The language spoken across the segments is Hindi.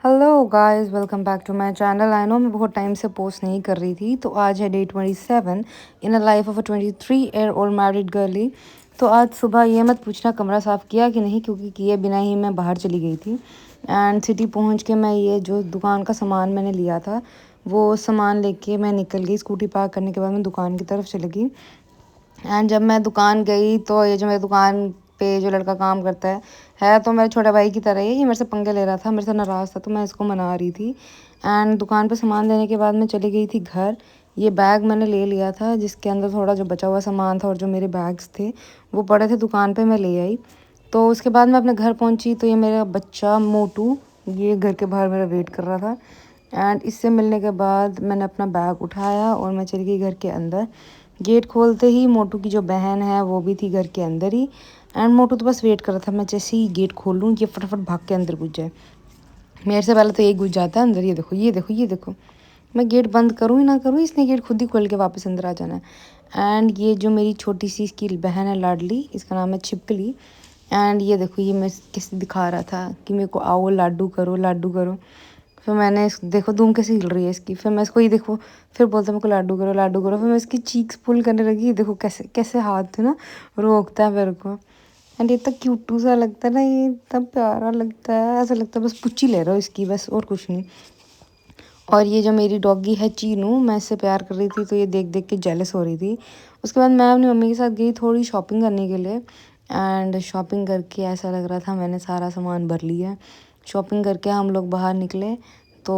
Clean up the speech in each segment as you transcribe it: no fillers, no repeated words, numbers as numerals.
Hello guys, welcome back to my channel. I know मैं बहुत टाइम से पोस्ट नहीं कर रही थी। तो आज है day 27 in a life of a 23 year old married girly. तो आज सुबह ये मत पूछना कमरा साफ़ किया कि नहीं, क्योंकि किए बिना ही मैं बाहर चली गई थी। एंड सिटी पहुंच के मैं ये जो दुकान का सामान मैंने लिया था वो सामान लेके मैं निकल गई। स्कूटी पार्क करने के बाद मैं दुकान की तरफ चली गई। एंड जब मैं दुकान गई तो ये जो मेरी दुकान पे जो लड़का काम करता है तो मेरे छोटे भाई की तरह ही ये मेरे से पंगे ले रहा था, मेरे से नाराज़ था। तो मैं इसको मना रही थी। एंड दुकान पे सामान लेने के बाद मैं चली गई थी घर। ये बैग मैंने ले लिया था जिसके अंदर थोड़ा जो बचा हुआ सामान था और जो मेरे बैग्स थे वो पड़े थे दुकान पे, मैं ले आई। तो उसके बाद मैं अपने घर पहुंची तो ये मेरा बच्चा मोटू ये घर के बाहर मेरा वेट कर रहा था। एंड इससे मिलने के बाद मैंने अपना बैग उठाया और मैं चली गई घर के अंदर। गेट खोलते ही मोटू की जो बहन है वो भी थी घर के अंदर ही। एंड मोटू तो बस वेट कर रहा था मैं जैसे ही गेट खोलूँ ये फटाफट भाग के अंदर घुस जाए। मेरे से पहले तो ये घुस जाता है अंदर। ये देखो ये देखो ये देखो, मैं गेट बंद करूँ ही ना करूँ, इसने गेट खुद ही खोल के वापस अंदर आ जाना है। एंड ये जो मेरी छोटी सी इसकी बहन है लाडली, इसका नाम है छिपकली। एंड ये देखो ये मैं किस दिखा रहा था कि मेरे को आओ लाडू करो लाडू करो। फिर मैंने इस देखो धूम कैसे हिल रही है इसकी। फिर मैं इसको ये देखो फिर बोलता मेरे को लाडू करो लाडू करो। फिर मैं इसकी चीक्स पुल करने लगी। ये देखो कैसे कैसे हाथ है ना रोकता है मेरे को। एंड ये इतना क्यूटू सा लगता है ना, ये इतना प्यारा लगता है, ऐसा लगता है बस पुच्ची ले रहा हूँ इसकी बस, और कुछ नहीं। और ये जो मेरी डॉगी है चीनू, मैं इससे प्यार कर रही थी तो ये देख देख के जेलस हो रही थी। उसके बाद मैं अपनी मम्मी के साथ गई थोड़ी शॉपिंग करने के लिए। एंड शॉपिंग करके ऐसा लग रहा था मैंने सारा सामान भर लिया। शॉपिंग करके हम लोग बाहर निकले। तो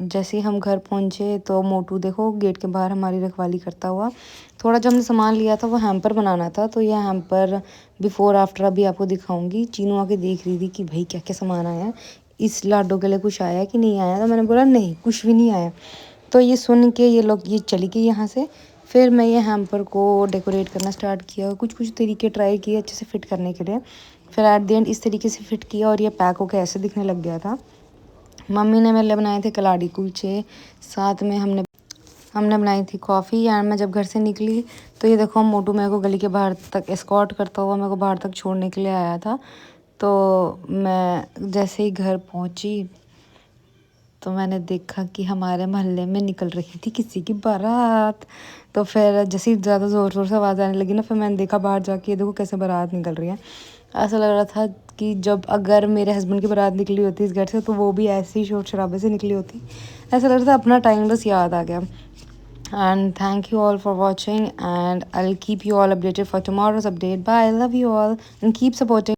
जैसे ही हम घर पहुँचे तो मोटू देखो गेट के बाहर हमारी रखवाली करता हुआ। थोड़ा जो हमने सामान लिया था वो हैम्पर बनाना था, तो यह हैम्पर बिफ़ोर आफ्टर अभी आपको दिखाऊंगी। चीनू आके देख रही थी कि भाई क्या क्या सामान आया है, इस लाडो के लिए कुछ आया कि नहीं आया। तो मैंने बोला नहीं कुछ भी नहीं आया। तो ये सुन के ये लोग ये चली गई यहाँ से। फिर मैं ये हैम्पर को डेकोरेट करना स्टार्ट किया, कुछ कुछ तरीके ट्राई किए अच्छे से फिट करने के लिए। फिर एट द एंड इस तरीके से फिट किया और ये पैक होकर ऐसे दिखने लग गया था। मम्मी ने मेरे लिए बनाए थे कलाड़ी कुलचे, साथ में हमने हमने बनाई थी कॉफ़ी। एंड मैं जब घर से निकली तो ये देखो मोटू मेरे को गली के बाहर तक एस्कॉर्ट करता हुआ मेरे को बाहर तक छोड़ने के लिए आया था। तो मैं जैसे ही घर पहुंची तो मैंने देखा कि हमारे मोहल्ले में निकल रही थी किसी की बारात। तो फिर जैसे ही ज़्यादा ज़ोर ज़ोर से आवाज़ आने लगी ना, फिर मैंने देखा बाहर जाके ये देखो कैसे बारात निकल रही है। ऐसा लग रहा था कि जब अगर मेरे हस्बैंड की बारात निकली होती इस घर से तो वो भी ऐसे ही शोर शराबे से निकली होती। ऐसा लग रहा था अपना टाइम बस याद आ गया। And thank you all for watching, and I'll keep you all updated for tomorrow's update. Bye, love you all, and keep supporting.